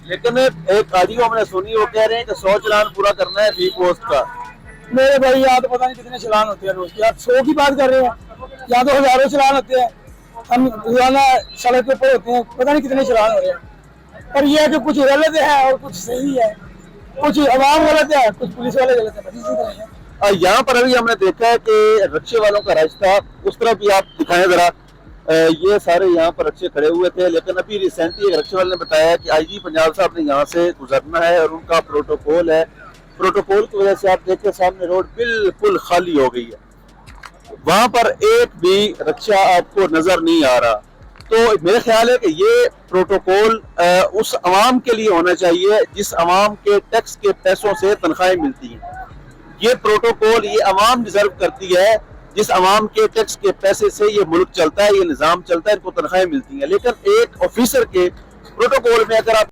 लेकिन एक ऑडियो हमने सुनी, वो कह रहे हैं कि 100 चालान पूरा करना है फी पोस्ट का। मेरे भाई यहाँ तो पता नहीं कितने चलान होते हैं रोज, या 100 की बात कर रहे हैं, या तो हजारों चलान होते हैं। हम रोजाना सड़क के ऊपर होते हैं, पता नहीं कितने चलान हो रहे हैं। पर यह है कि कुछ गलत है और कुछ सही है, कुछ अवाम गलत है, कुछ पुलिस वाले गलत है, बस इसी तरह है। यहाँ पर अभी हमने देखा है कि रिक्शे वालों का रास्ता, उस तरफ भी आप दिखाएं जरा। ये सारे यहाँ पर रिक्शे खड़े हुए थे, लेकिन अभी रिसेंटली एक रिक्शे वाले ने बताया कि आईजी पंजाब साहब ने यहाँ से गुजरना है और उनका प्रोटोकॉल है। प्रोटोकॉल की वजह से आप देखें सामने रोड बिल्कुल खाली हो गई है, वहां पर एक भी रिक्शा आपको नजर नहीं आ रहा। तो मेरा ख्याल है कि ये प्रोटोकॉल उस अवाम के लिए होना चाहिए जिस अवाम के टैक्स के पैसों से तनख्वाहें मिलती हैं। ये प्रोटोकॉल ये अवाम डिजर्व करती है, जिस अवाम के टैक्स के पैसे से ये मुल्क चलता है, ये निज़ाम चलता है, इनको तनख्वाहें मिलती हैं। लेकिन एक ऑफिसर के प्रोटोकॉल में अगर आप